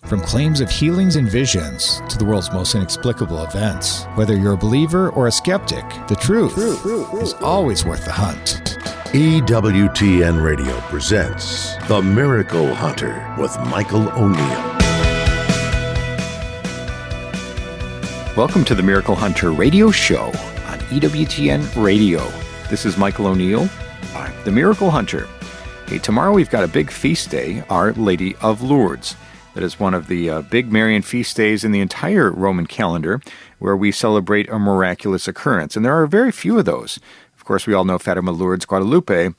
From claims of healings and visions to the world's most inexplicable events, whether you're a believer or a skeptic, the truth is always worth the hunt. EWTN Radio presents The Miracle Hunter with Michael O'Neill. Welcome to the Miracle Hunter radio show on EWTN Radio. This is Michael O'Neill. I'm the Miracle Hunter. Hey, tomorrow we've got a big feast day, Our Lady of Lourdes. That is one of the big Marian feast days in the entire Roman calendar, where we celebrate a miraculous occurrence. And there are very few of those. Of course, we all know Fatima, Lourdes, Guadalupe.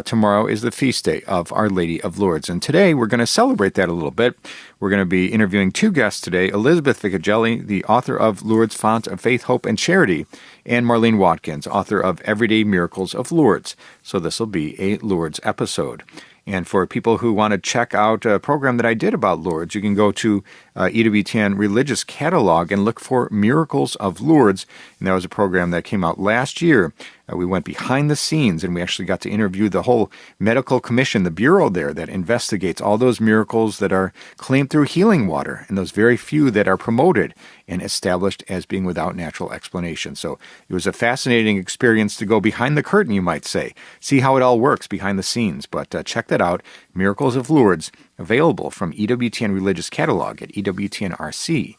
Tomorrow is the feast day of Our Lady of Lourdes. And today we're going to celebrate that a little bit. We're going to be interviewing two guests today, Elizabeth Ficocelli, the author of Lourdes, Font of Faith, Hope, and Charity, and Marlene Watkins, author of Everyday Miracles of Lourdes. So this will be a Lourdes episode. And for people who want to check out a program that I did about Lourdes, you can go to EWTN Religious Catalog and look for Miracles of Lourdes. And that was a program that came out last year. We went behind the scenes, and we actually got to interview the whole medical commission, the bureau there that investigates all those miracles that are claimed through healing water, and those very few that are promoted and established as being without natural explanation. So it was a fascinating experience to go behind the curtain, you might say, see how it all works behind the scenes. But check that out, Miracles of Lourdes, available from EWTN Religious Catalog at EWTNRC.com.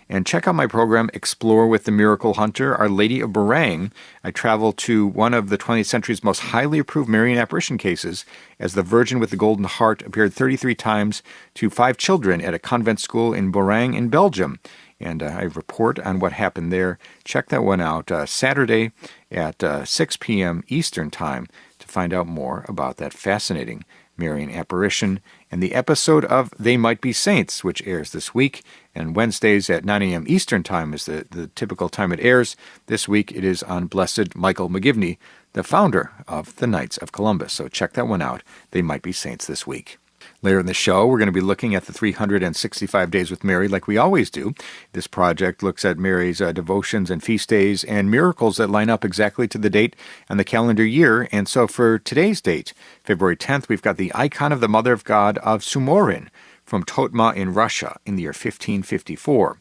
And check out my program, Explore with the Miracle Hunter, Our Lady of Lourdes. I travel to one of the 20th century's most highly approved Marian apparition cases, as the Virgin with the Golden Heart appeared 33 times to 5 children at a convent school in Lourdes in Belgium. And I report on what happened there. Check that one out Saturday at 6 p.m. Eastern Time to find out more about that fascinating Marian apparition, and the episode of They Might Be Saints, which airs this week. And Wednesdays at 9 a.m. Eastern Time is the typical time it airs. This week it is on Blessed Michael McGivney, the founder of the Knights of Columbus. So check that one out. They Might Be Saints this week. Later in the show, we're going to be looking at the 365 Days with Mary like we always do. This project looks at Mary's devotions and feast days and miracles that line up exactly to the date and the calendar year. And so for today's date, February 10th, we've got the icon of the Mother of God of Sumorin from Totma in Russia in the year 1554.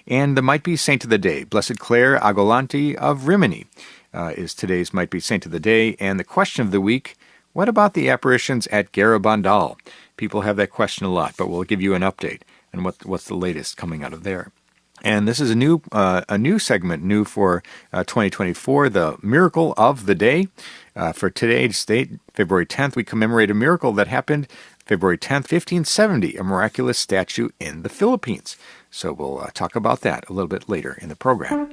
And the Might Be Saint of the Day, Blessed Clare Agolanti of Rimini, is today's Might Be Saint of the Day. And the question of the week, what about the apparitions at Garabandal? People have that question a lot, but we'll give you an update on what's the latest coming out of there. And this is a new segment, new for 2024, the Miracle of the Day. For today's date, February 10th, we commemorate a miracle that happened February 10th, 1570, a miraculous statue in the Philippines. So we'll talk about that a little bit later in the program.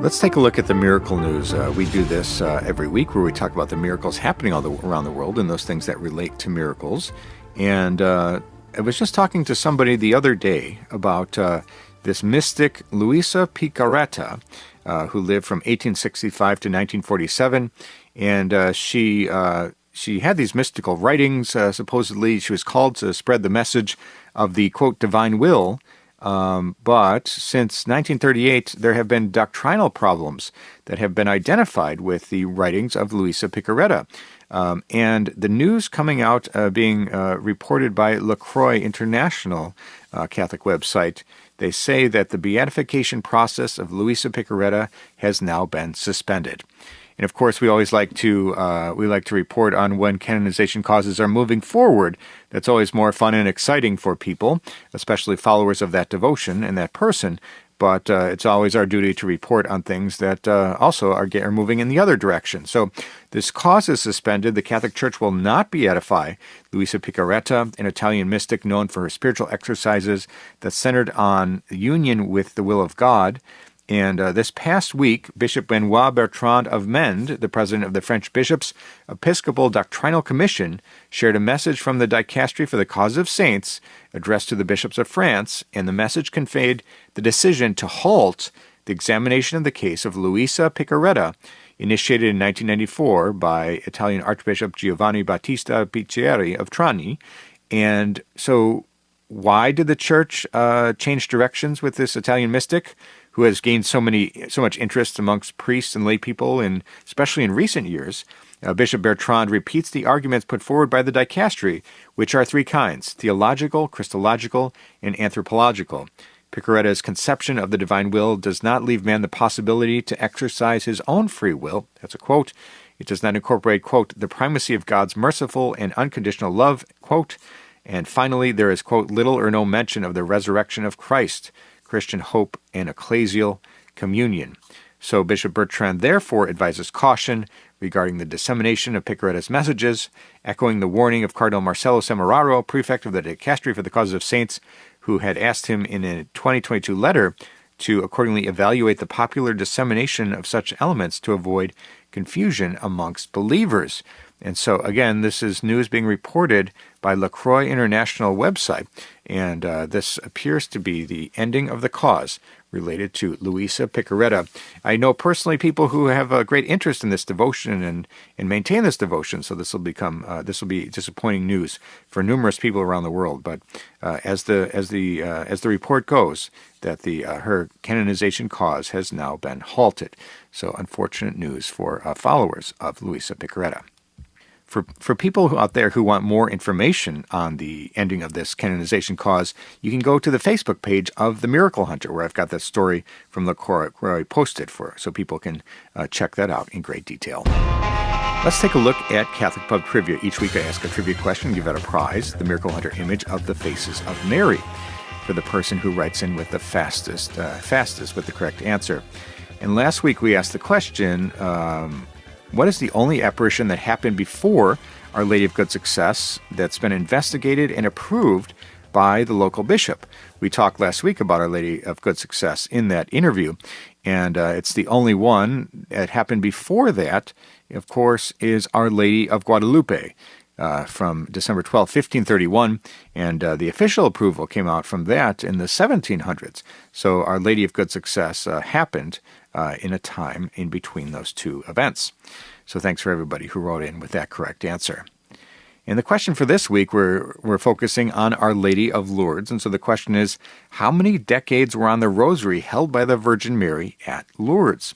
Let's take a look at the miracle news. We do this every week where we talk about the miracles happening around the world and those things that relate to miracles. And I was just talking to somebody the other day about this mystic Luisa Picarreta, who lived from 1865 to 1947. And she had these mystical writings. Supposedly she was called to spread the message of the, quote, divine will. But since 1938, there have been doctrinal problems that have been identified with the writings of Luisa Picarreta. And the news coming out, being reported by LaCroix International Catholic website, they say that the beatification process of Luisa Picarreta has now been suspended. And of course, we always like to report on when canonization causes are moving forward. That's always more fun and exciting for people, especially followers of that devotion and that person. But it's always our duty to report on things that also are moving in the other direction. So this cause is suspended. The Catholic Church will not beatify Luisa Picarreta, an Italian mystic known for her spiritual exercises that centered on union with the will of God. And this past week, Bishop Benoit Bertrand of Mende, the president of the French Bishops' Episcopal Doctrinal Commission, shared a message from the Dicastery for the Cause of Saints addressed to the bishops of France, and the message conveyed the decision to halt the examination of the case of Luisa Picarreta, initiated in 1994 by Italian Archbishop Giovanni Battista Piccieri of Trani. And so why did the Church change directions with this Italian mystic, who has gained so much interest amongst priests and lay people, and especially in recent years? Bishop Bertrand repeats the arguments put forward by the dicastery, which are three kinds: theological, Christological, and anthropological. Picaretta's conception of the divine will does not leave man the possibility to exercise his own free will. That's a quote. It does not incorporate, quote, the primacy of God's merciful and unconditional love, quote. And finally, there is, quote, little or no mention of the resurrection of Christ, Christian hope, and ecclesial communion. So Bishop Bertrand therefore advises caution regarding the dissemination of Picaretta's messages, echoing the warning of Cardinal Marcello Semeraro, prefect of the Dicastery for the Causes of Saints, who had asked him in a 2022 letter to accordingly evaluate the popular dissemination of such elements to avoid confusion amongst believers. And so, again, this is news being reported by LaCroix International website, and this appears to be the ending of the cause related to Luisa Picaretta. I know personally people who have a great interest in this devotion and maintain this devotion, so this will be disappointing news for numerous people around the world. But as the report goes, that her canonization cause has now been halted. So unfortunate news for followers of Luisa Picaretta. For people out there who want more information on the ending of this canonization cause, you can go to the Facebook page of The Miracle Hunter, where I've got that story from LaCroix posted so people can check that out in great detail. Let's take a look at Catholic Pub Trivia. Each week I ask a trivia question, give out a prize, the Miracle Hunter image of the faces of Mary, for the person who writes in with the fastest with the correct answer. And last week we asked the question, what is the only apparition that happened before Our Lady of Good Success that's been investigated and approved by the local bishop? We talked last week about Our Lady of Good Success in that interview, and it's the only one that happened before that, of course, is Our Lady of Guadalupe from December 12, 1531, and the official approval came out from that in the 1700s. So Our Lady of Good Success happened in a time in between those two events. So thanks for everybody who wrote in with that correct answer. And the question for this week, we're focusing on Our Lady of Lourdes. And so the question is, how many decades were on the rosary held by the Virgin Mary at Lourdes?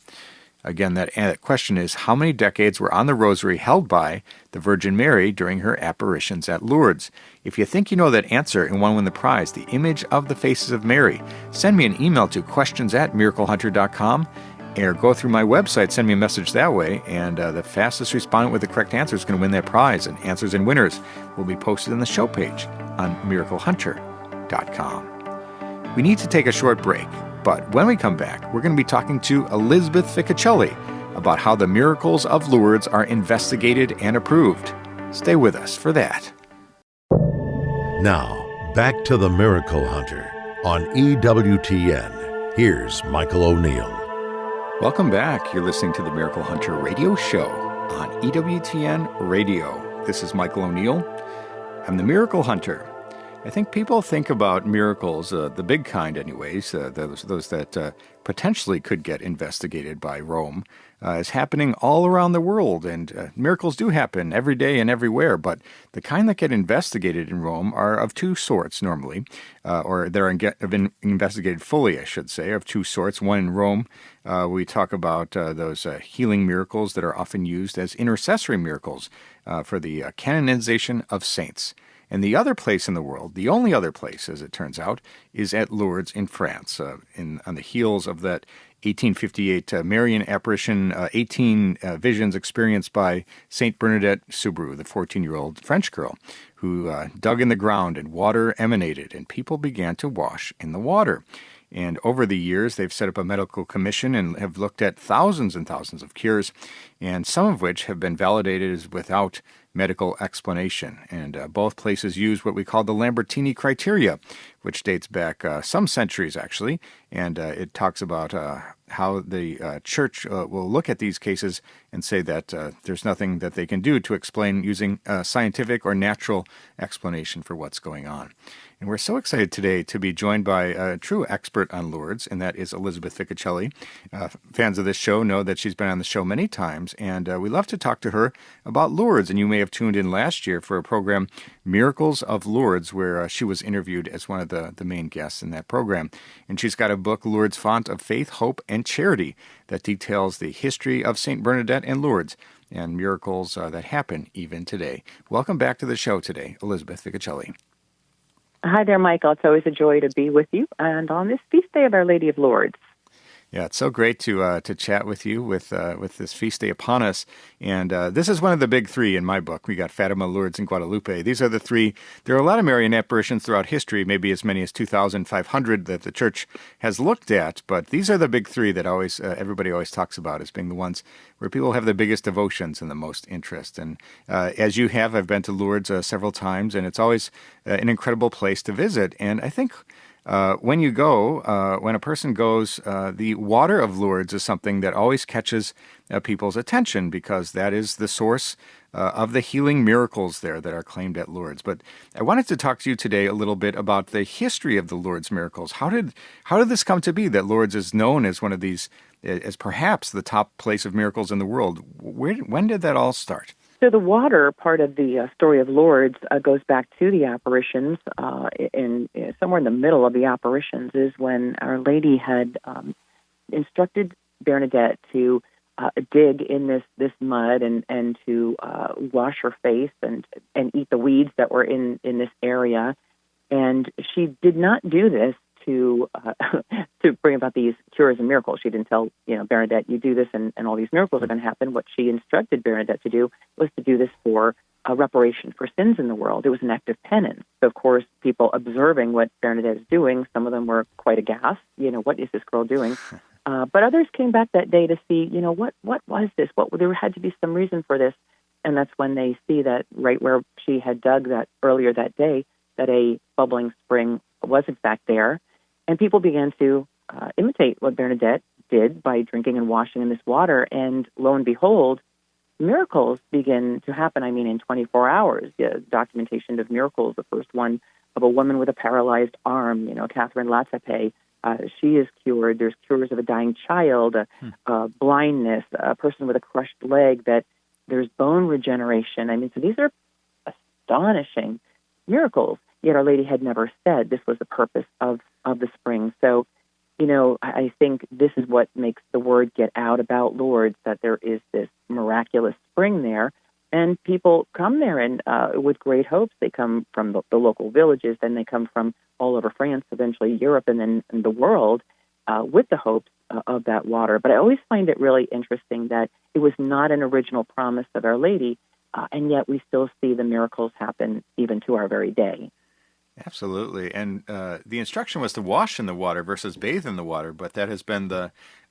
Again, that question is, how many decades were on the rosary held by the Virgin Mary during her apparitions at Lourdes? If you think you know that answer and want to win the prize, the image of the faces of Mary, send me an email to questions@miraclehunter.com, or go through my website, send me a message that way, and the fastest respondent with the correct answer is going to win that prize, and answers and winners will be posted on the show page on miraclehunter.com. We need to take a short break, but when we come back, we're going to be talking to Elizabeth Ficocelli about how the miracles of Lourdes are investigated and approved. Stay with us for that. Now, back to the Miracle Hunter on EWTN. Here's Michael O'Neill. Welcome back. You're listening to the Miracle Hunter radio show on EWTN Radio. This is Michael O'Neill. I'm the Miracle Hunter. I think people think about miracles, the big kind anyways, those that potentially could get investigated by Rome, as happening all around the world. And miracles do happen every day and everywhere, but the kind that get investigated in Rome are of two sorts normally, or they're investigated fully, I should say, of two sorts. One in Rome, we talk about those healing miracles that are often used as intercessory miracles for the canonization of saints. And the other place in the world, the only other place, as it turns out, is at Lourdes in France, on the heels of that 1858 Marian apparition, 18 visions experienced by Saint Bernadette Soubirous, the 14-year-old French girl, who dug in the ground and water emanated, and people began to wash in the water. And over the years, they've set up a medical commission and have looked at thousands and thousands of cures, and some of which have been validated as without medical explanation. And both places use what we call the Lambertini criteria, which dates back some centuries, actually. And it talks about how the church will look at these cases and say that there's nothing that they can do to explain using scientific or natural explanation for what's going on. And we're so excited today to be joined by a true expert on Lourdes, and that is Elizabeth Ficocelli. Fans of this show know that she's been on the show many times, and we love to talk to her about Lourdes. And you may have tuned in last year for a program, Miracles of Lourdes, where she was interviewed as one of the main guests in that program. And she's got a book, Lourdes, Font of Faith, Hope, and Charity, that details the history of St. Bernadette and Lourdes. and miracles that happen even today. Welcome back to the show today, Elizabeth Ficocelli. Hi there, Michael. It's always a joy to be with you, and on this feast day of Our Lady of Lourdes. Yeah, it's so great to chat with you with this feast day upon us. And this is one of the big three in my book. We got Fatima, Lourdes, and Guadalupe. These are the three. There are a lot of Marian apparitions throughout history, maybe as many as 2,500 that the Church has looked at. But these are the big three that always everybody always talks about as being the ones where people have the biggest devotions and the most interest. And as you have, I've been to Lourdes several times, and it's always an incredible place to visit. And I think when you go, when a person goes, the water of Lourdes is something that always catches people's attention because that is the source of the healing miracles there that are claimed at Lourdes. But I wanted to talk to you today a little bit about the history of the Lourdes miracles. How did this come to be that Lourdes is known as one of these, as perhaps the top place of miracles in the world? When did that all start? So the water part of the story of Lourdes goes back to the apparitions. Somewhere in the middle of the apparitions is when Our Lady had instructed Bernadette to dig in this mud and to wash her face and eat the weeds that were in this area. And she did not do this to bring about these cures and miracles. She didn't tell Bernadette, you do this and all these miracles are going to happen. What she instructed Bernadette to do was to do this for reparation for sins in the world. It was an act of penance. So, of course, people observing what Bernadette is doing, some of them were quite aghast. What is this girl doing? But others came back that day to see, what was this? There had to be some reason for this. And that's when they see that right where she had dug that earlier that day, that a bubbling spring was in fact there. And people began to imitate what Bernadette did by drinking and washing in this water. And lo and behold, miracles begin to happen. In 24 hours, documentation of miracles. The first one of a woman with a paralyzed arm, Catherine Latape. She is cured. There's cures of a dying child, blindness, a person with a crushed leg, that there's bone regeneration. So these are astonishing miracles. Yet Our Lady had never said this was the purpose of the spring. So, I think this is what makes the word get out about Lourdes, that there is this miraculous spring there. And people come there and with great hopes. They come from the local villages, then they come from all over France, eventually Europe, and then the world with the hopes of that water. But I always find it really interesting that it was not an original promise of Our Lady, and yet we still see the miracles happen even to our very day. Absolutely. And the instruction was to wash in the water versus bathe in the water, but that has been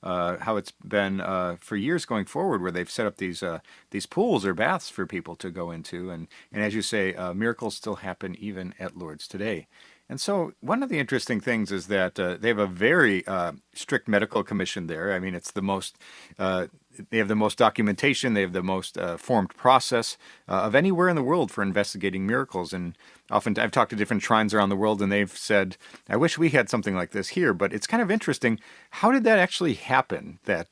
how it's been for years going forward, where they've set up these pools or baths for people to go into. And as you say, miracles still happen even at Lourdes today. And so one of the interesting things is that they have a very strict medical commission there. It's the most, they have the most documentation, they have the most formed process of anywhere in the world for investigating miracles. And often I've talked to different shrines around the world, and they've said, I wish we had something like this here. But it's kind of interesting. How did that actually happen, that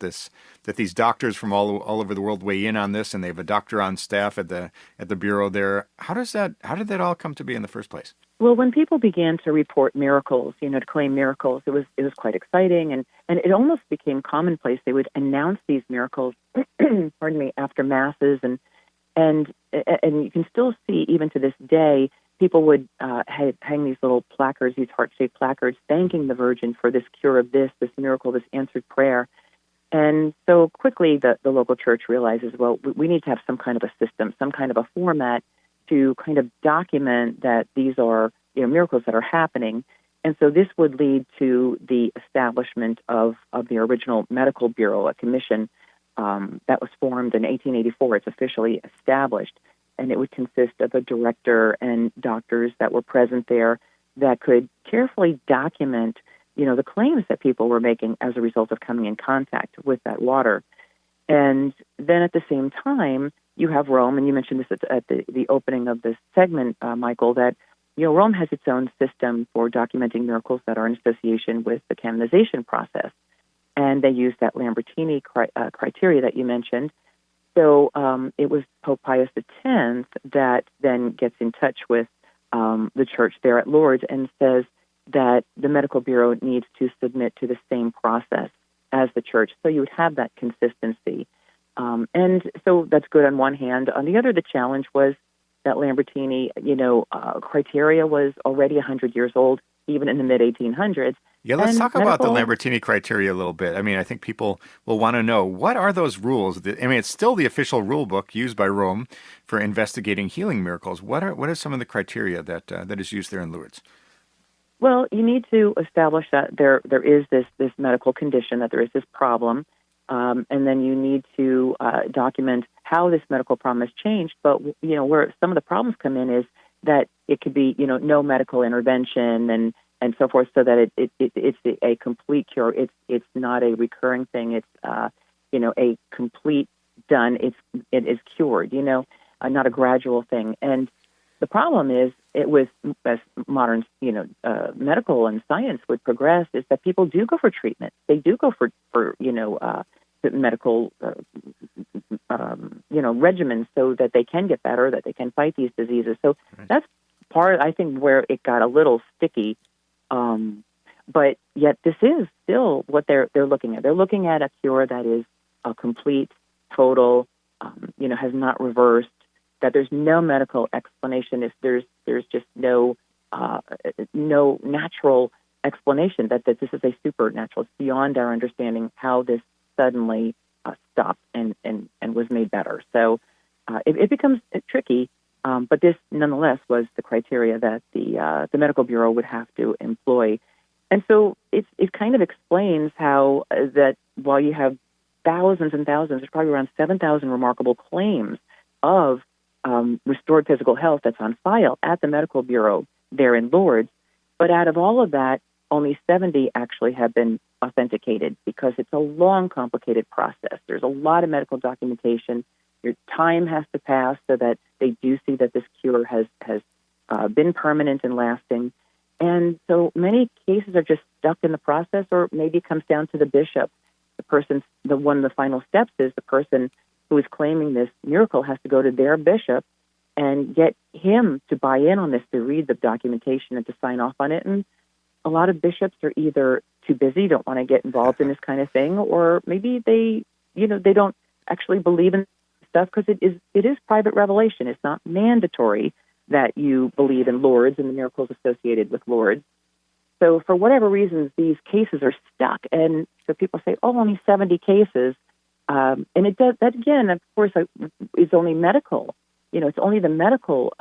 these doctors from all over the world weigh in on this, and they have a doctor on staff at the bureau there? How did that all come to be in the first place? Well, when people began to report miracles, to claim miracles, it was quite exciting, and it almost became commonplace. They would announce these miracles, pardon me, after masses, and you can still see even to this day, people would hang these little placards, these heart-shaped placards, thanking the Virgin for this cure of this miracle, this answered prayer. And so quickly, the local church realizes, well, we need to have some kind of a system, some kind of a format to kind of document that these are miracles that are happening. And so this would lead to the establishment of the original Medical Bureau, a commission that was formed in 1884. It's officially established, and it would consist of a director and doctors that were present there that could carefully document the claims that people were making as a result of coming in contact with that water. And then at the same time, you have Rome, and you mentioned this at the opening of this segment, Michael, that Rome has its own system for documenting miracles that are in association with the canonization process, and they use that Lambertini criteria that you mentioned. So it was Pope Pius X that then gets in touch with the church there at Lourdes and says that the Medical Bureau needs to submit to the same process as the church. So you would have that consistency. And so that's good on one hand. On the other, the challenge was that Lambertini, criteria was already 100 years old, even in the mid-1800s. Yeah, let's And talk about the Lambertini criteria a little bit. I mean, I think people will want to know, what are those rules? I mean, it's still the official rule book used by Rome for investigating healing miracles. What are some of the criteria that is used there in Lourdes? Well, you need to establish that there is this medical condition, that there is this problem, and then you need to document how this medical problem has changed. But where some of the problems come in is that it could be no medical intervention and so forth, so that it's a complete cure. It's not a recurring thing. It's a complete done. It is cured. Not a gradual thing. And the problem is, as modern medical and science would progress, is that people do go for treatment. They do go for medical regimens so that they can get better, that they can fight these diseases. So that's part, I think, where it got a little sticky. But yet this is still what they're looking at. They're looking at a cure that is a complete, total, has not reversed, that there's no medical explanation, if there's just no natural explanation, that this is a supernatural. It's beyond our understanding how this suddenly stopped and was made better. So it becomes tricky, but this nonetheless was the criteria that the Medical Bureau would have to employ. And so it kind of explains how that while you have thousands and thousands, there's probably around 7,000 remarkable claims of restored physical health that's on file at the Medical Bureau there in Lourdes. But out of all of that, only 70 actually have been authenticated, because it's a long, complicated process. There's a lot of medical documentation. Your time has to pass so that they do see that this cure has been permanent and lasting. And so many cases are just stuck in the process, or maybe it comes down to the bishop. One of the final steps is the person who is claiming this miracle has to go to their bishop and get him to buy in on this, to read the documentation and to sign off on it. And a lot of bishops are either too busy, don't want to get involved in this kind of thing, or maybe they don't actually believe in stuff, because it is private revelation. It's not mandatory that you believe in Lourdes and the miracles associated with Lourdes. So for whatever reasons, these cases are stuck. And so people say, only 70 cases. And it does, that again, of course, is only medical. It's only the medical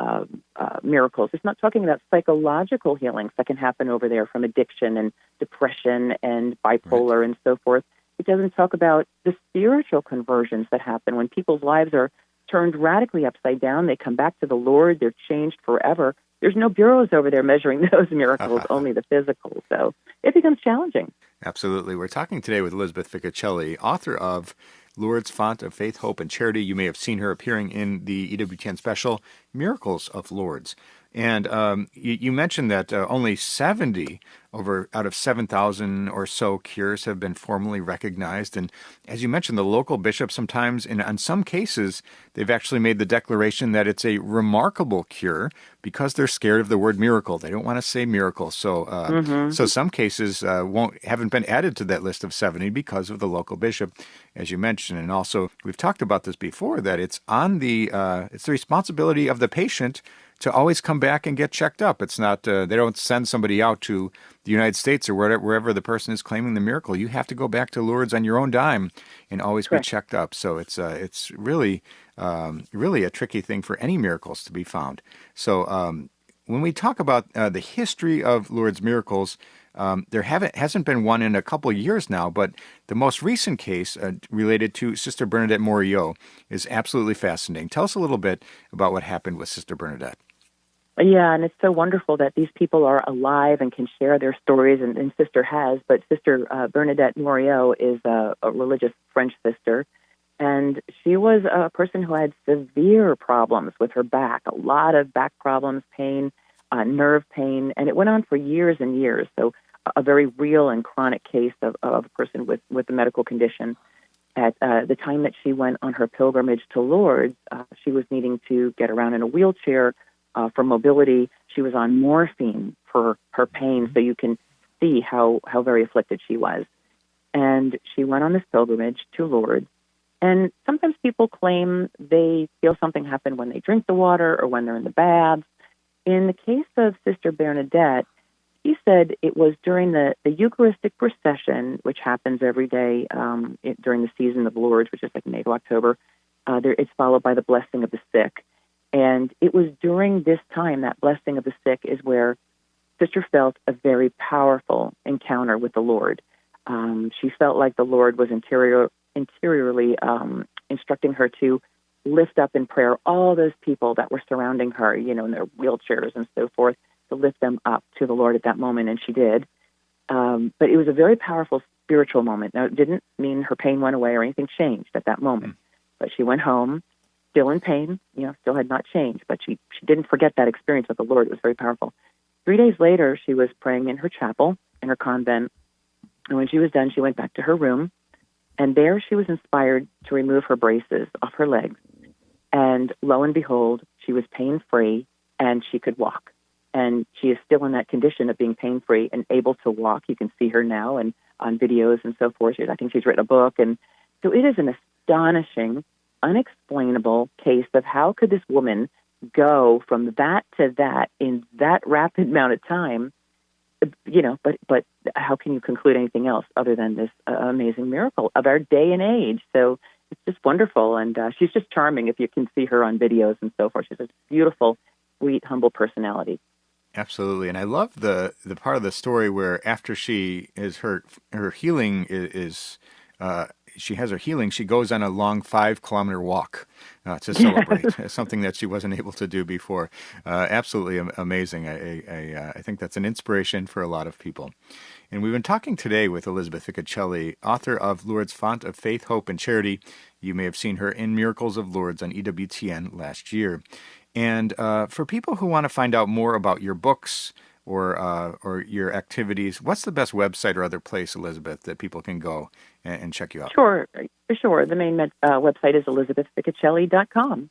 miracles. It's not talking about psychological healings that can happen over there from addiction and depression and bipolar and so forth. It doesn't talk about the spiritual conversions that happen when people's lives are turned radically upside down. They come back to the Lord. They're changed forever. There's no bureaus over there measuring those miracles, only the physical. So it becomes challenging. Absolutely. We're talking today with Elizabeth Ficocelli, author of Lourdes, Font of Faith, Hope, and Charity. You may have seen her appearing in the EWTN special, Miracles of Lourdes. And you mentioned that only 70 out of 7,000 or so cures have been formally recognized. And as you mentioned, the local bishop sometimes, in on some cases, they've actually made the declaration that it's a remarkable cure because they're scared of the word miracle. They don't want to say miracle. So so some cases haven't been added to that list of 70 because of the local bishop, as you mentioned. And also, we've talked about this before, that it's on it's the responsibility of the patient to always come back and get checked up. It's not, they don't send somebody out to the United States or wherever the person is claiming the miracle. You have to go back to Lourdes on your own dime and always be checked up. So it's really a tricky thing for any miracles to be found. So when we talk about the history of Lourdes miracles, there hasn't been one in a couple of years now, but the most recent case related to Sister Bernadette Morillo is absolutely fascinating. Tell us a little bit about what happened with Sister Bernadette. Yeah, and it's so wonderful that these people are alive and can share their stories, and Sister has. But Sister Bernadette Morillo is a religious French sister, and she was a person who had severe problems with her back, a lot of back problems, pain, nerve pain, and it went on for years and years. So a very real and chronic case of a person with a medical condition. At the time that she went on her pilgrimage to Lourdes, she was needing to get around in a wheelchair for mobility. She was on morphine for her pain, so you can see how very afflicted she was. And she went on this pilgrimage to Lourdes, And sometimes people claim they feel something happen when they drink the water or when they're in the baths. In the case of Sister Bernadette, he said it was during the Eucharistic procession, which happens every day during the season of Lourdes, which is like May to October. It's followed by the blessing of the sick. And it was during this time, that blessing of the sick, is where Sister felt a very powerful encounter with the Lord. She felt like the Lord was interiorly instructing her to lift up in prayer all those people that were surrounding her, in their wheelchairs and so forth, to lift them up to the Lord at that moment, and she did. But it was a very powerful spiritual moment. Now, it didn't mean her pain went away or anything changed at that moment. But she went home, still in pain, still had not changed, but she didn't forget that experience with the Lord. It was very powerful. 3 days later, she was praying in her chapel, in her convent, and when she was done, she went back to her room, and there she was inspired to remove her braces off her legs. And lo and behold, she was pain-free, and she could walk. And she is still in that condition of being pain-free and able to walk. You can see her now and on videos and so forth. I think she's written a book. And so it is an astonishing, unexplainable case of how could this woman go from that to that in that rapid amount of time, but how can you conclude anything else other than this amazing miracle of our day and age? So it's just wonderful. And she's just charming if you can see her on videos and so forth. She's a beautiful, sweet, humble personality. Absolutely. And I love the part of the story where after she is her healing is she has her healing, she goes on a long 5-kilometer walk to celebrate something that she wasn't able to do before. Absolutely amazing. I think that's an inspiration for a lot of people. And we've been talking today with Elizabeth Ficocelli, author of Lourdes, Font of Faith, Hope, and Charity. You may have seen her in Miracles of Lourdes on EWTN last year. And for people who want to find out more about your books or your activities, what's the best website or other place, Elizabeth, that people can go and check you out? Sure. The main website is elizabethficocelli.com.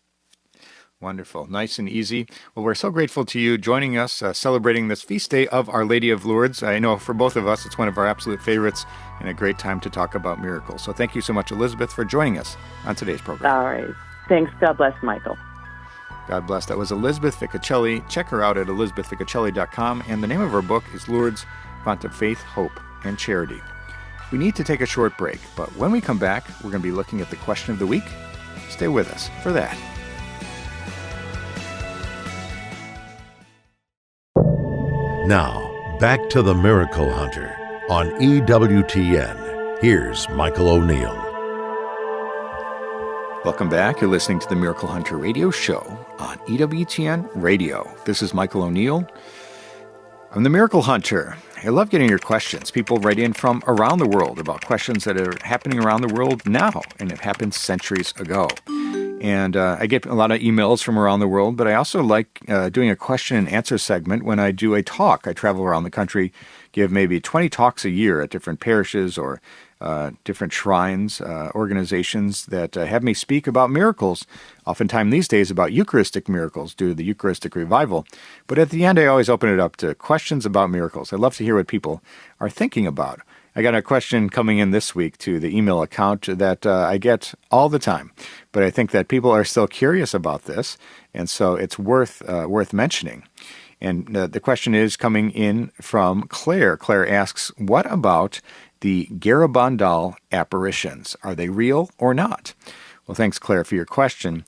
Wonderful. Nice and easy. Well, we're so grateful to you joining us, celebrating this feast day of Our Lady of Lourdes. I know for both of us, it's one of our absolute favorites and a great time to talk about miracles. So thank you so much, Elizabeth, for joining us on today's program. All right. Thanks. God bless, Michael. God bless. That was Elizabeth Ficocelli. Check her out at elizabethficocelli.com. And the name of her book is Lourdes, Font of Faith, Hope, and Charity. We need to take a short break, but when we come back, we're going to be looking at the question of the week. Stay with us for that. Now, back to the Miracle Hunter on EWTN. Here's Michael O'Neill. Welcome back. You're listening to the Miracle Hunter radio show on EWTN Radio. This is Michael O'Neill. I'm the Miracle Hunter. I love getting your questions. People write in from around the world about questions that are happening around the world now and have happened centuries ago. And I get a lot of emails from around the world, but I also like doing a question and answer segment when I do a talk. I travel around the country, give maybe 20 talks a year at different parishes or different shrines, organizations that have me speak about miracles, oftentimes these days about Eucharistic miracles due to the Eucharistic revival. But at the end, I always open it up to questions about miracles. I love to hear what people are thinking about. I got a question coming in this week to the email account that I get all the time, but I think that people are still curious about this, and so it's worth mentioning. And the question is coming in from Claire. Claire asks, what about the Garabandal apparitions? Are they real or not? Well, thanks, Claire, for your question.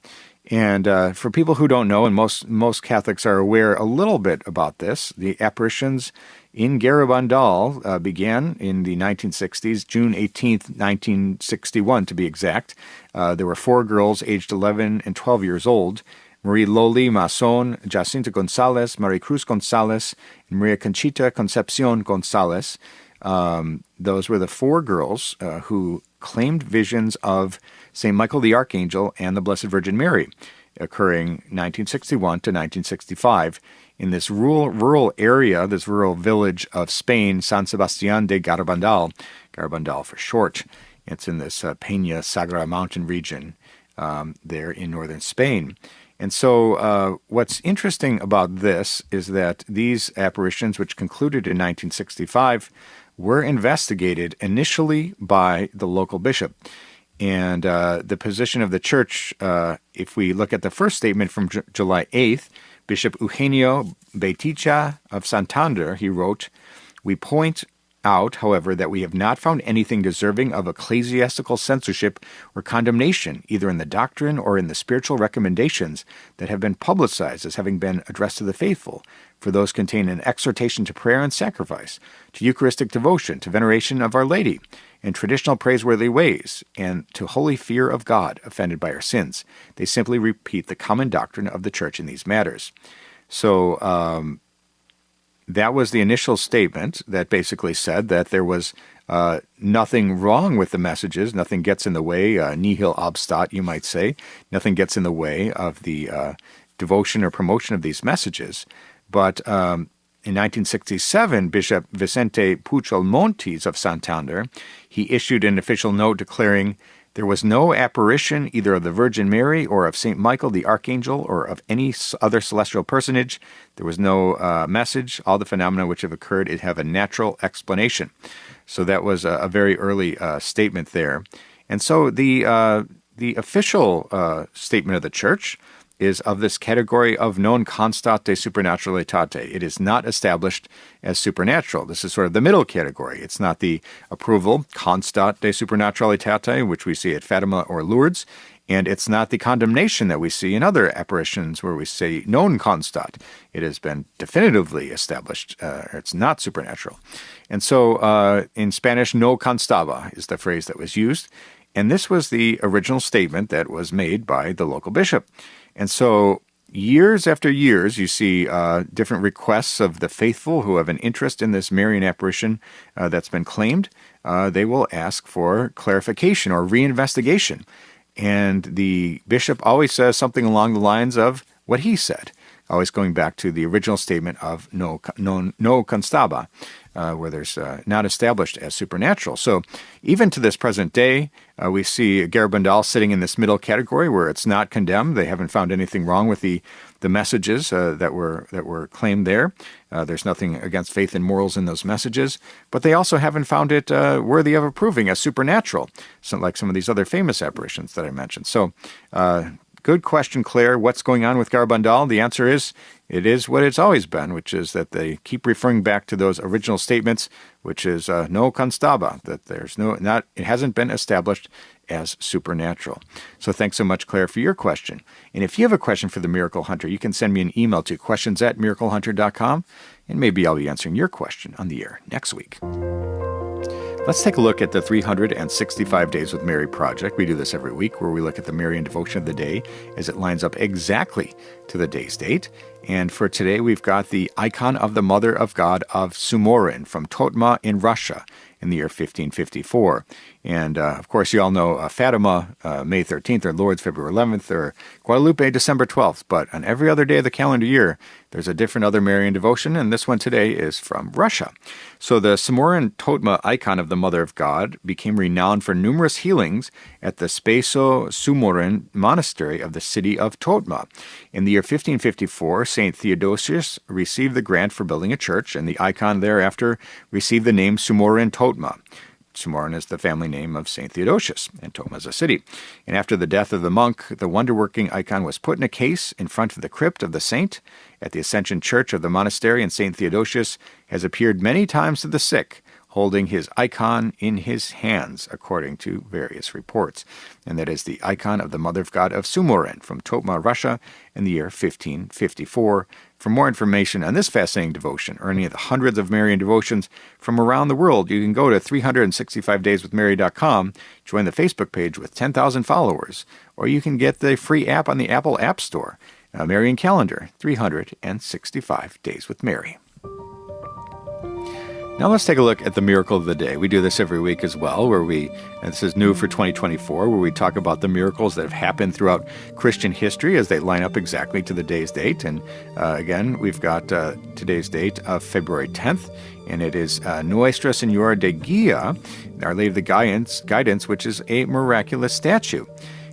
And for people who don't know, and most Catholics are aware a little bit about this, the apparitions in Garabandal began in the 1960s, June 18th, 1961 to be exact. There were 4 girls aged 11 and 12 years old, Marie Loli Mason, Jacinta Gonzalez, Marie Cruz Gonzalez, and Maria Conchita Concepcion Gonzalez. Those were the 4 girls who claimed visions of St. Michael the Archangel and the Blessed Virgin Mary, occurring 1961 to 1965 in this rural area, this rural village of Spain, San Sebastián de Garabandal, Garabandal for short. It's in this Peña Sagra mountain region there in northern Spain. And so what's interesting about this is that these apparitions, which concluded in 1965, were investigated initially by the local bishop. And the position of the church, if we look at the first statement from July 8th, Bishop Eugenio Beitia of Santander, he wrote, "We point out, however, that we have not found anything deserving of ecclesiastical censorship or condemnation, either in the doctrine or in the spiritual recommendations that have been publicized as having been addressed to the faithful, for those contain an exhortation to prayer and sacrifice, to Eucharistic devotion, to veneration of Our Lady, and traditional praiseworthy ways, and to holy fear of God, offended by our sins. They simply repeat the common doctrine of the Church in these matters." So, that was the initial statement that basically said that there was nothing wrong with the messages. Nothing gets in the way, nihil obstat, you might say. Nothing gets in the way of the devotion or promotion of these messages. But in 1967, Bishop Vicente Puchol Montes of Santander, he issued an official note declaring, "There was no apparition either of the Virgin Mary or of St. Michael the Archangel or of any other celestial personage. There was no message. All the phenomena which have occurred have a natural explanation." So that was a very early statement there. And so the official statement of the Church is of this category of non constat de supernaturalitate. It is not established as supernatural. This is sort of the middle category. It's not the approval, constat de supernaturalitate, which we see at Fatima or Lourdes, and it's not the condemnation that we see in other apparitions where we say non constat. It has been definitively established. It's not supernatural. And so in Spanish, no constaba is the phrase that was used. And this was the original statement that was made by the local bishop. And so years after years, you see different requests of the faithful who have an interest in this Marian apparition that's been claimed. They will ask for clarification or reinvestigation. And the bishop always says something along the lines of what he said, always going back to the original statement of no constaba, where there's not established as supernatural. So even to this present day, we see Garabandal sitting in this middle category where it's not condemned. They haven't found anything wrong with the messages that were claimed there. There's nothing against faith and morals in those messages, but they also haven't found it worthy of approving as supernatural, like some of these other famous apparitions that I mentioned. So good question, Claire. What's going on with Garabandal? The answer is, it is what it's always been, which is that they keep referring back to those original statements, which is no constaba, that it hasn't been established as supernatural. So thanks so much, Claire, for your question. And if you have a question for the Miracle Hunter, you can send me an email to questions@miraclehunter.com, and maybe I'll be answering your question on the air next week. Let's take a look at the 365 Days with Mary project. We do this every week, where we look at the Marian devotion of the day as it lines up exactly to the day's date. And for today, we've got the icon of the Mother of God of Sumorin from Totma in Russia in the year 1554. And, of course, you all know Fatima, May 13th, or Lourdes, February 11th, or Guadalupe, December 12th. But on every other day of the calendar year, there's a different other Marian devotion, and this one today is from Russia. So the Sumorin Totma icon of the Mother of God became renowned for numerous healings at the Spaso Sumorin monastery of the city of Totma. In the year 1554, St. Theodosius received the grant for building a church, and the icon thereafter received the name Sumorin Totma. Sumorin is the family name of St. Theodosius, and Totma is a city. And after the death of the monk, the wonder-working icon was put in a case in front of the crypt of the saint at the Ascension Church of the monastery, and St. Theodosius has appeared many times to the sick, holding his icon in his hands, according to various reports. And that is the icon of the Mother of God of Sumorin from Totma, Russia, in the year 1554. For more information on this fascinating devotion, or any of the hundreds of Marian devotions from around the world, you can go to 365dayswithmary.com, join the Facebook page with 10,000 followers, or you can get the free app on the Apple App Store, Marian Calendar, 365 Days with Mary. Now let's take a look at the miracle of the day. We do this every week as well, and this is new for 2024, where we talk about the miracles that have happened throughout Christian history as they line up exactly to the day's date. And again, we've got today's date of February 10th, and it is Nuestra Señora de Guía, Our Lady of the Guidance, which is a miraculous statue.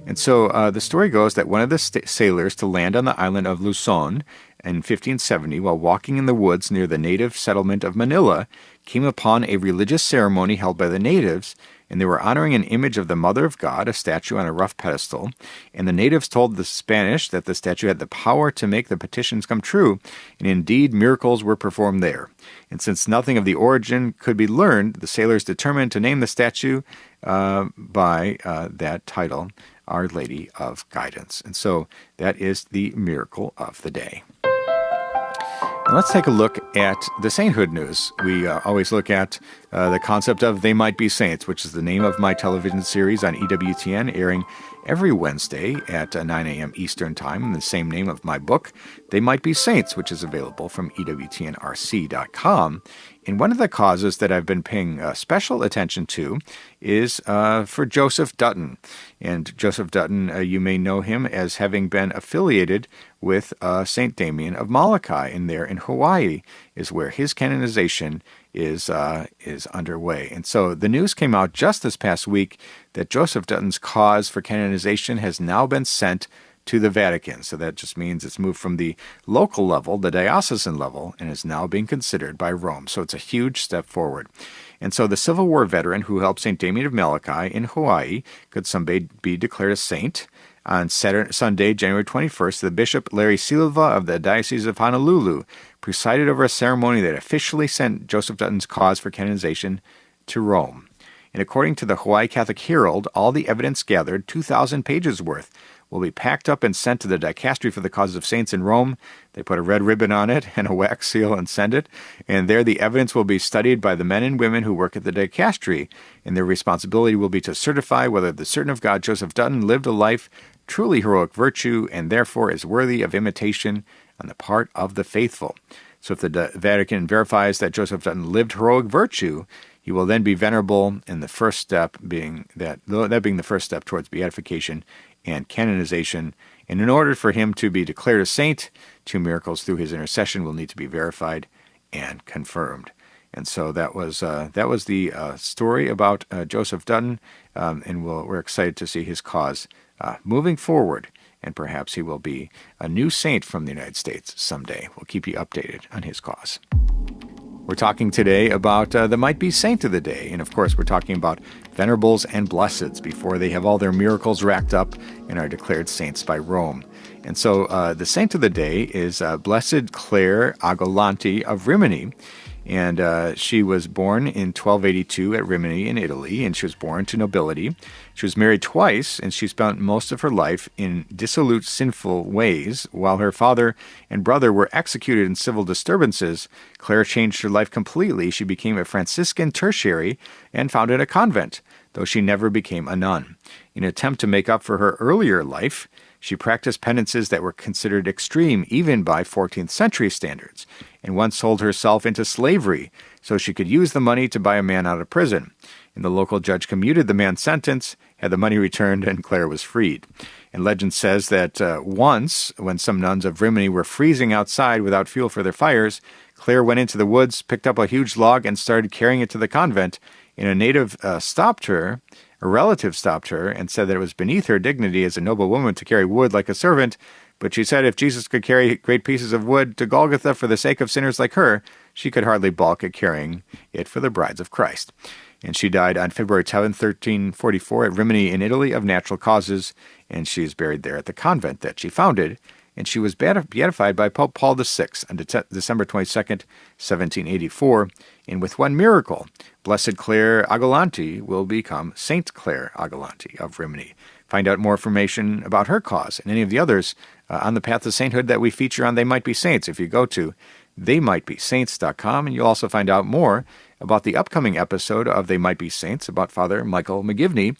And so the story goes that one of the sailors to land on the island of Luzon in 1570, while walking in the woods near the native settlement of Manila, came upon a religious ceremony held by the natives, and they were honoring an image of the Mother of God, a statue on a rough pedestal, and the natives told the Spanish that the statue had the power to make the petitions come true, and indeed miracles were performed there. And since nothing of the origin could be learned, the sailors determined to name the statue by that title, Our Lady of Guidance. And so that is the miracle of the day. Now let's take a look at the sainthood news. We always look at the concept of They Might Be Saints, which is the name of my television series on EWTN, airing every Wednesday at 9 a.m. Eastern Time, and the same name of my book, They Might Be Saints, which is available from EWTNRC.com. And one of the causes that I've been paying special attention to is for Joseph Dutton. And Joseph Dutton, you may know him as having been affiliated with St. Damien of Molokai, and there in Hawaii is where his canonization is underway. And so the news came out just this past week that Joseph Dutton's cause for canonization has now been sent to the Vatican. So that just means it's moved from the local level, the diocesan level, and is now being considered by Rome. So it's a huge step forward. And so the Civil War veteran who helped St. Damien of Molokai in Hawaii could someday be declared a saint. On Sunday, January 21st, the Bishop Larry Silva of the Diocese of Honolulu presided over a ceremony that officially sent Joseph Dutton's cause for canonization to Rome. And according to the Hawaii Catholic Herald, all the evidence gathered, 2,000 pages worth, will be packed up and sent to the Dicastery for the Causes of Saints in Rome. They put a red ribbon on it and a wax seal and send it. And there the evidence will be studied by the men and women who work at the Dicastery. And their responsibility will be to certify whether the servant of God, Joseph Dutton, lived a life truly heroic virtue and therefore is worthy of imitation on the part of the faithful. So if the Vatican verifies that Joseph Dutton lived heroic virtue, he will then be venerable, and the first step being that being the first step towards beatification and canonization. And in order for him to be declared a saint, 2 miracles through his intercession will need to be verified and confirmed. And so that was the story about Joseph Dutton, and we're excited to see his cause moving forward, and perhaps he will be a new saint from the United States someday. We'll keep you updated on his cause. We're talking today about the Might Be Saint of the Day, and of course we're talking about venerables and blesseds before they have all their miracles racked up and are declared saints by Rome. And so the saint of the day is Blessed Clare Agolanti of Rimini. And she was born in 1282 at Rimini in Italy, and she was born to nobility. She was married twice, and she spent most of her life in dissolute, sinful ways. While her father and brother were executed in civil disturbances, Clare changed her life completely. She became a Franciscan tertiary and founded a convent, though she never became a nun. In an attempt to make up for her earlier life, she practiced penances that were considered extreme even by 14th century standards, and once sold herself into slavery so she could use the money to buy a man out of prison. And the local judge commuted the man's sentence, had the money returned, and Clare was freed. And legend says that once, when some nuns of Rimini were freezing outside without fuel for their fires, Clare went into the woods, picked up a huge log, and started carrying it to the convent. And a native a relative stopped her and said that it was beneath her dignity as a noble woman to carry wood like a servant, but she said if Jesus could carry great pieces of wood to Golgotha for the sake of sinners like her, she could hardly balk at carrying it for the brides of Christ. And she died on February 7, 1344 at Rimini in Italy of natural causes, and she is buried there at the convent that she founded. And she was beatified by Pope Paul VI on December 22nd, 1784. And with one miracle, Blessed Clare Agolanti will become Saint Clare Agolanti of Rimini. Find out more information about her cause and any of the others on the path to sainthood that we feature on They Might Be Saints if you go to theymightbesaints.com. And you'll also find out more about the upcoming episode of They Might Be Saints about Father Michael McGivney.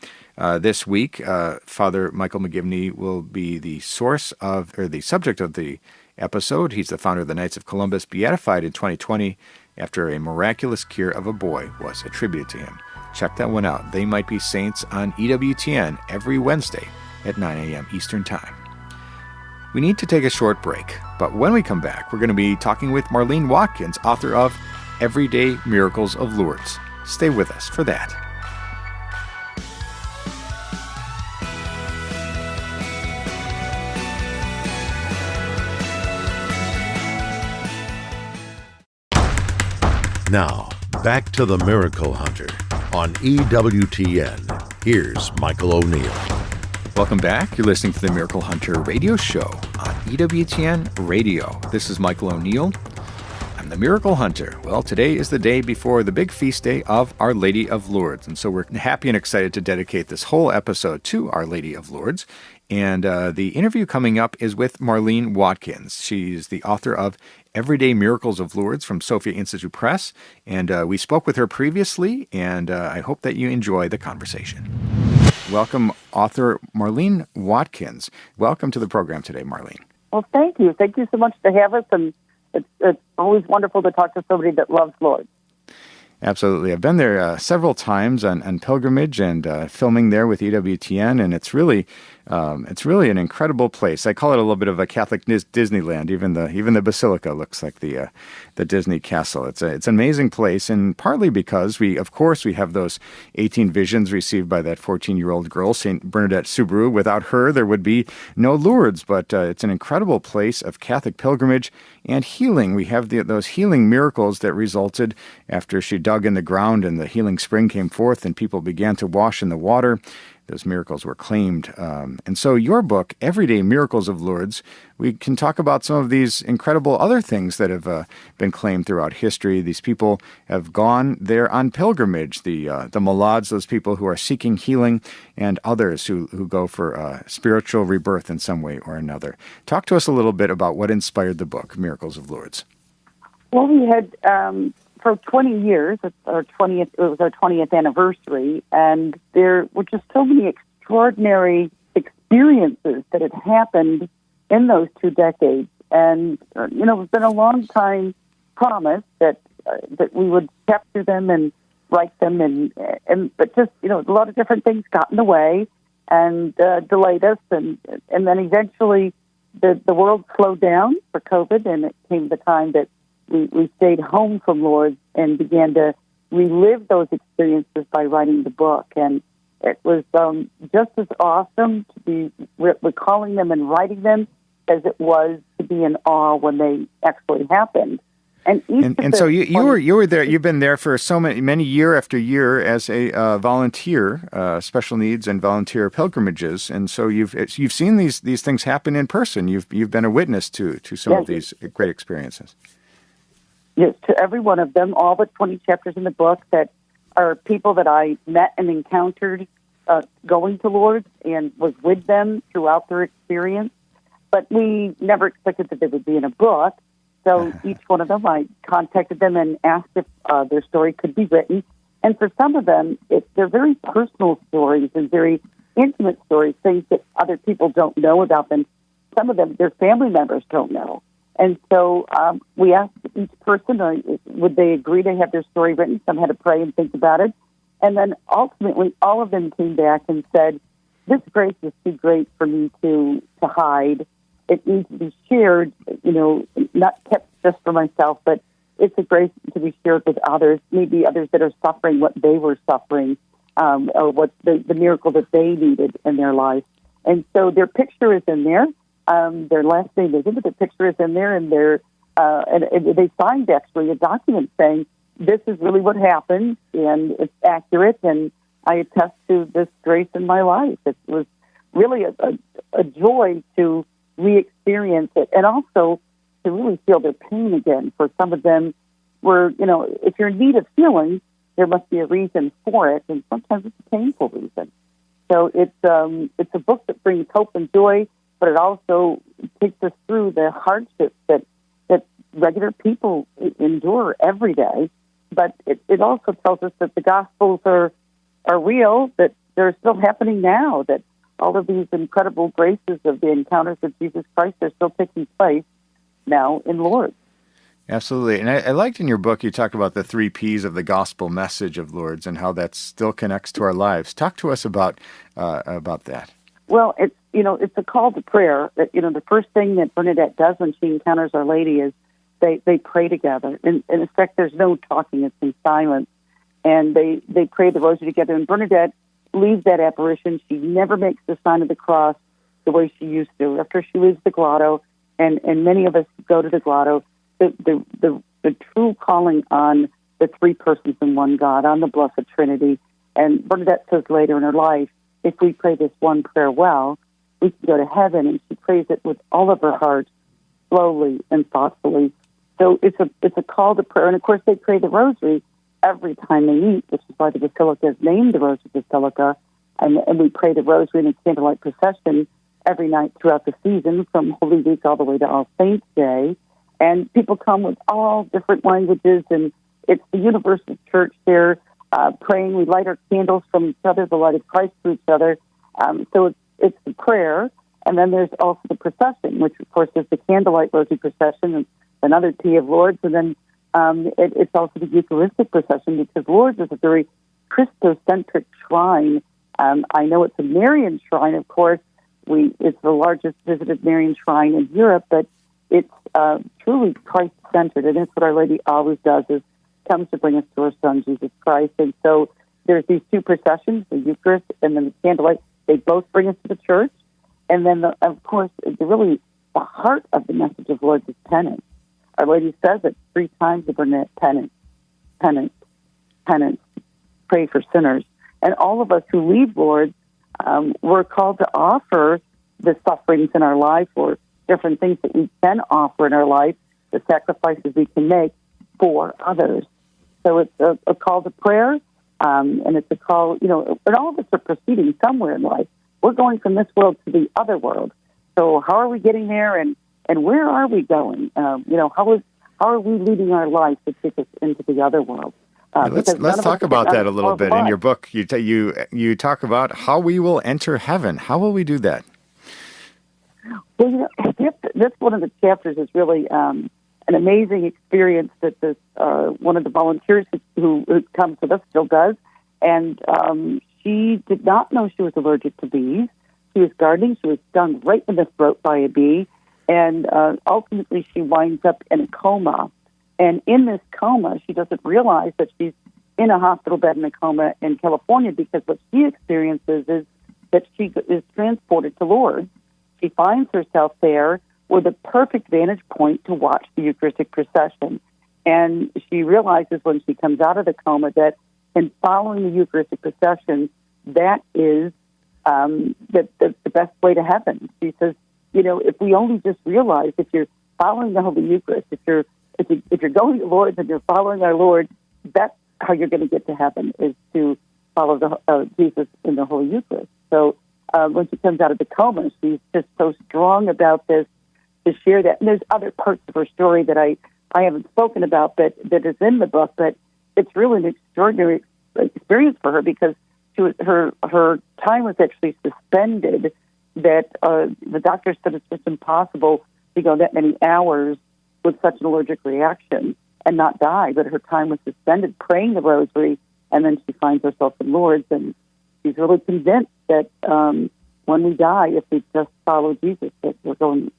This week, Father Michael McGivney will be the subject of the episode. He's the founder of the Knights of Columbus, beatified in 2020 after a miraculous cure of a boy was attributed to him. Check that one out. They Might Be Saints on EWTN every Wednesday at 9 a.m. Eastern Time. We need to take a short break, but when we come back, we're going to be talking with Marlene Watkins, author of Everyday Miracles of Lourdes. Stay with us for that. Now, back to the Miracle Hunter on EWTN. Here's Michael O'Neill. Welcome back. You're listening to the Miracle Hunter radio show on EWTN Radio. This is Michael O'Neill. I'm the Miracle Hunter. Well, today is the day before the big feast day of Our Lady of Lourdes. And so we're happy and excited to dedicate this whole episode to Our Lady of Lourdes. And the interview coming up is with Marlene Watkins. She's the author of Everyday Miracles of Lourdes from Sophia Institute Press. And we spoke with her previously, and I hope that you enjoy the conversation. Welcome, author Marlene Watkins. Welcome to the program today, Marlene. Well, thank you. Thank you so much to have us, and it's always wonderful to talk to somebody that loves Lourdes. Absolutely. I've been there several times on pilgrimage and filming there with EWTN, and it's really an incredible place. I call it a little bit of a Catholic Disneyland. Even the basilica looks like the Disney castle. It's an amazing place, and partly because we have those 18 visions received by that 14-year-old girl, Saint Bernadette Soubirous. Without her, there would be no Lourdes. But it's an incredible place of Catholic pilgrimage and healing. We have those healing miracles that resulted after she dug in the ground and the healing spring came forth and people began to wash in the water. Those miracles were claimed. And so your book, Everyday Miracles of Lourdes, we can talk about some of these incredible other things that have been claimed throughout history. These people have gone there on pilgrimage, the Malades, those people who are seeking healing, and others who go for spiritual rebirth in some way or another. Talk to us a little bit about what inspired the book, Miracles of Lourdes. Well, we had... for 20 years, it was our 20th anniversary, and there were just so many extraordinary experiences that had happened in those 2 decades. And, it's been a long time promise that we would capture them and write them, but just, a lot of different things got in the way and delayed us. And then eventually the world slowed down for COVID, and it came the time that we stayed home from Lourdes and began to relive those experiences by writing the book. And it was just as awesome to be recalling them and writing them as it was to be in awe when they actually happened. And so you were there. You've been there for so many year after year as a volunteer, special needs and volunteer pilgrimages. And so you've seen these things happen in person. You've been a witness to some of these great experiences. Yes, to every one of them, all but 20 chapters in the book that are people that I met and encountered going to Lourdes and was with them throughout their experience. But we never expected that they would be in a book. So each one of them, I contacted them and asked if their story could be written. And for some of them, they're very personal stories and very intimate stories, things that other people don't know about them. Some of them, their family members don't know. And so we asked each person, would they agree to have their story written? Some had to pray and think about it. And then ultimately, all of them came back and said, this grace is too great for me to hide. It needs to be shared, not kept just for myself, but it's a grace to be shared with others, maybe others that are suffering what they were suffering, or what the miracle that they needed in their life. And so their picture is in there. Their last name is in, but their picture is in there, and and they signed actually a document saying this is really what happened, and it's accurate, and I attest to this grace in my life. It was really a joy to re-experience it, and also to really feel their pain again. For some of them, if you're in need of healing, there must be a reason for it, and sometimes it's a painful reason. So it's a book that brings hope and joy, but it also takes us through the hardships that regular people endure every day. But it also tells us that the Gospels are real, that they're still happening now, that all of these incredible graces of the encounters of Jesus Christ are still taking place now in Lourdes. Absolutely. And I liked in your book, you talk about the 3 Ps of the gospel message of Lourdes and how that still connects to our lives. Talk to us about that. Well, it's a call to prayer. That the first thing that Bernadette does when she encounters Our Lady is they pray together. And in fact, there's no talking; it's in silence. And they pray the rosary together. And Bernadette leaves that apparition. She never makes the sign of the cross the way she used to. After she leaves the grotto, and many of us go to the grotto, the true calling on the three persons in one God, on the Blessed Trinity. And Bernadette says later in her life, if we pray this one prayer well, we can go to heaven. And she prays it with all of her heart, slowly and thoughtfully. So it's a call to prayer. And, of course, they pray the rosary every time they meet, which is why the Basilica is named the Rosary Basilica. And we pray the rosary in a candlelight procession every night throughout the season, from Holy Week all the way to All Saints' Day. And people come with all different languages, and it's the universal church there praying. We light our candles from each other, the light of Christ to each other. So it's the prayer, and then there's also the procession, which, of course, is the candlelight rosary procession, and another Lady of Lourdes, and then it's also the Eucharistic procession, because Lourdes is a very Christocentric shrine. I know it's a Marian shrine, of course. It's the largest visited Marian shrine in Europe, but it's truly Christ-centered, and that's what Our Lady always does, is comes to bring us to our Son, Jesus Christ. And so there's these two processions, the Eucharist and then the candlelight. They both bring us to the church. And then, of course, the heart of the message of Lourdes is penance. Our Lady says it 3 times to Bernadette: penance, penance, penance, pray for sinners. And all of us who leave Lourdes, we're called to offer the sufferings in our life, or different things that we can offer in our life, the sacrifices we can make for others. So it's a call to prayer, and it's a call, and all of us are proceeding somewhere in life. We're going from this world to the other world. So how are we getting there, and where are we going? How are we leading our life to take us into the other world? Let's talk about that a little bit. In your book, you talk about how we will enter heaven. How will we do that? Well, this one of the chapters is really an amazing experience that this one of the volunteers who comes with us still does. And she did not know she was allergic to bees. She was gardening. She was stung right in the throat by a bee. And ultimately, she winds up in a coma. And in this coma, she doesn't realize that she's in a hospital bed in a coma in California, because what she experiences is that she is transported to Lourdes. She finds herself there with a perfect vantage point to watch the Eucharistic procession. And she realizes when she comes out of the coma that in following the Eucharistic procession, that is the best way to heaven. She says, if we only just realize, if you're following the Holy Eucharist, if you're going to Lourdes and you're following our Lord, that's how you're going to get to heaven, is to follow Jesus in the Holy Eucharist. So when she comes out of the coma, she's just so strong about this, to share that. And there's other parts of her story that I haven't spoken about, but that is in the book. But it's really an extraordinary experience for her, because her time was actually suspended. That the doctor said it's just impossible to go that many hours with such an allergic reaction and not die. But her time was suspended praying the rosary, and then she finds herself in Lourdes, and she's really convinced that when we die, if we just follow Jesus, that we're going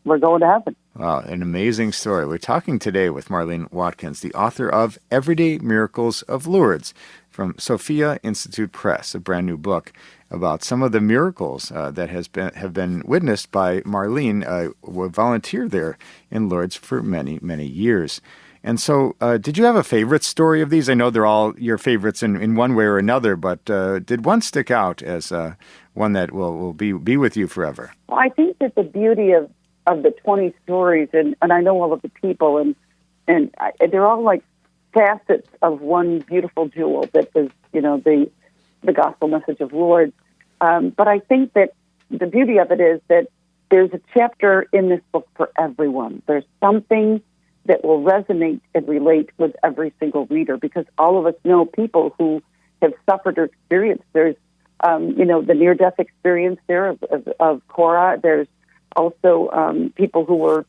to heaven. Wow, an amazing story. We're talking today with Marlene Watkins, the author of Everyday Miracles of Lourdes, from Sophia Institute Press, a brand new book about some of the miracles that have been witnessed by Marlene, who volunteered there in Lourdes for many, many years. And so, did you have a favorite story of these? I know they're all your favorites in one way or another, but did one stick out as one that will be with you forever? Well, I think that the beauty of the 20 stories, and I know all of the people, and they're all like facets of one beautiful jewel that is, the gospel message of Lourdes. But I think that the beauty of it is that there's a chapter in this book for everyone. There's something that will resonate and relate with every single reader, because all of us know people who have suffered or experienced. There's, the near-death experience there of Cora. There's also people who were,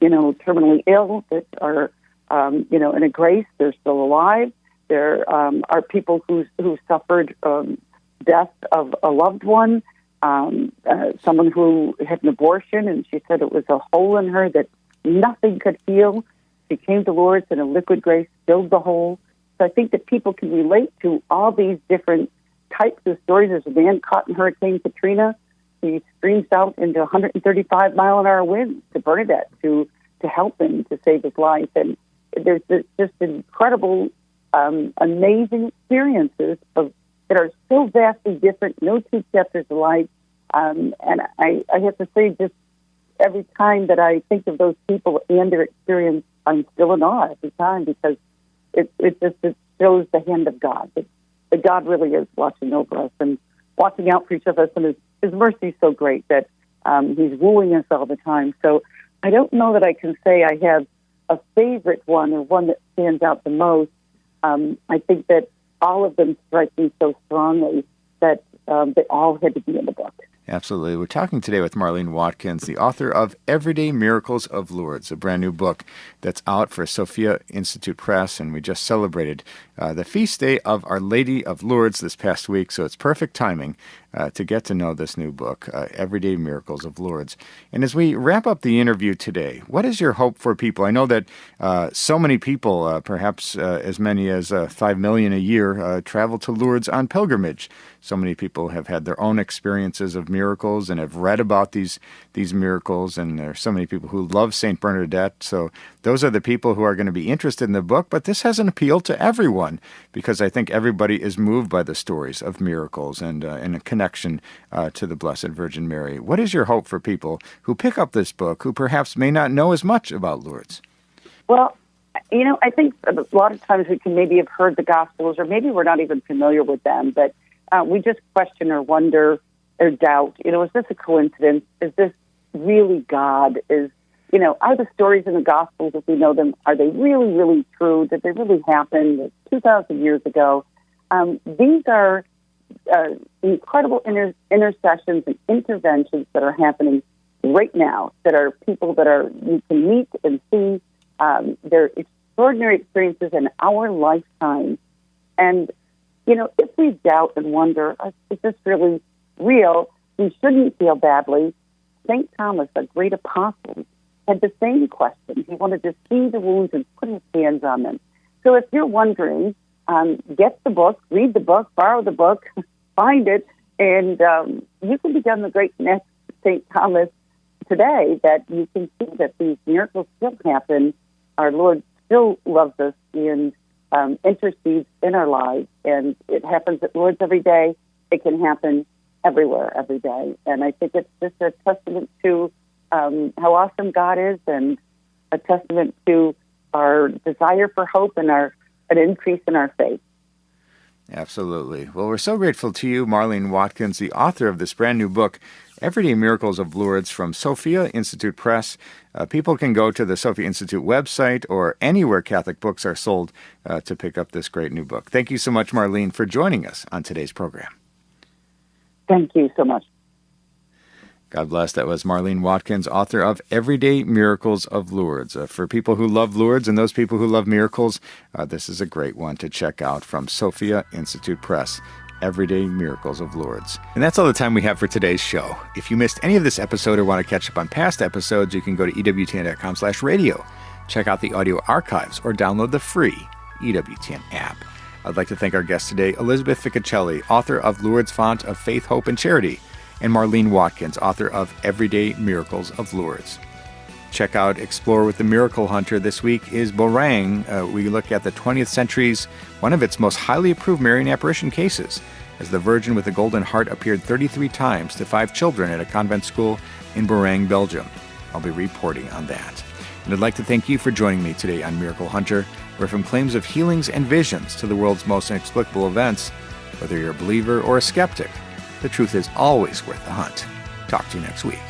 terminally ill that are, in a grace. They're still alive. There are people who suffered death of a loved one, someone who had an abortion, and she said it was a hole in her that nothing could heal. She came to Lourdes, and a liquid grace filled the hole. So I think that people can relate to all these different types of stories. There's a man caught in Hurricane Katrina. He screams out into 135-mile-an-hour winds to Bernadette to help him to save his life. And there's just incredible amazing experiences that are so vastly different, no two chapters alike. And I have to say, just every time that I think of those people and their experience, I'm still in awe every time, because it shows the hand of God, that God really is watching over us and watching out for each of us, and His mercy is so great that He's wooing us all the time. So I don't know that I can say I have a favorite one or one that stands out the most. I think that all of them strike me so strongly that they all had to be in the book. Absolutely. We're talking today with Marlene Watkins, the author of Everyday Miracles of Lourdes, a brand new book that's out for Sophia Institute Press, and we just celebrated the feast day of Our Lady of Lourdes this past week, so it's perfect timing to get to know this new book, Everyday Miracles of Lourdes. And as we wrap up the interview today, what is your hope for people? I know that so many people, perhaps as many as 5 million a year, travel to Lourdes on pilgrimage. So many people have had their own experiences of miracles and have read about these miracles, and there are so many people who love St. Bernadette. So those are the people who are going to be interested in the book, but this has an appeal to everyone, because I think everybody is moved by the stories of miracles and a connection to the Blessed Virgin Mary. What is your hope for people who pick up this book who perhaps may not know as much about Lourdes? Well, I think a lot of times we can maybe have heard the Gospels, or maybe we're not even familiar with them, but we just question or wonder or doubt, is this a coincidence? Is this really God? Are the stories in the Gospels, if we know them, are they really, really true? Did they really happen 2,000 years ago? These are incredible intercessions and interventions that are happening right now, that are people that you can meet and see. They're extraordinary experiences in our lifetime. And if we doubt and wonder, is this really real, we shouldn't feel badly. St. Thomas, a great apostle, had the same question. He wanted to see the wounds and put his hands on them. So if you're wondering, get the book, read the book, borrow the book, find it, and you can become the great next St. Thomas today, that you can see that these miracles still happen. Our Lord still loves us and intercedes in our lives, and it happens at Lourdes every day. It can happen everywhere, every day. And I think it's just a testament to how awesome God is, and a testament to our desire for hope and an increase in our faith. Absolutely. Well, we're so grateful to you, Marlene Watkins, the author of this brand new book, Everyday Miracles of Lourdes, from Sophia Institute Press. People can go to the Sophia Institute website or anywhere Catholic books are sold to pick up this great new book. Thank you so much, Marlene, for joining us on today's program. Thank you so much. God bless. That was Marlene Watkins, author of Everyday Miracles of Lourdes. For people who love Lourdes and those people who love miracles, this is a great one to check out from Sophia Institute Press, Everyday Miracles of Lourdes. And that's all the time we have for today's show. If you missed any of this episode or want to catch up on past episodes, you can go to EWTN.com/radio, check out the audio archives, or download the free EWTN app. I'd like to thank our guest today, Elizabeth Ficocelli, author of Lourdes Font of Faith, Hope, and Charity, and Marlene Watkins, author of Everyday Miracles of Lourdes. Check out Explore with the Miracle Hunter. This week is Borang. We look at the 20th century's one of its most highly approved Marian apparition cases, as the Virgin with the Golden Heart appeared 33 times to 5 children at a convent school in Borang, Belgium. I'll be reporting on that. And I'd like to thank you for joining me today on Miracle Hunter, where from claims of healings and visions to the world's most inexplicable events, whether you're a believer or a skeptic, the truth is always worth the hunt. Talk to you next week.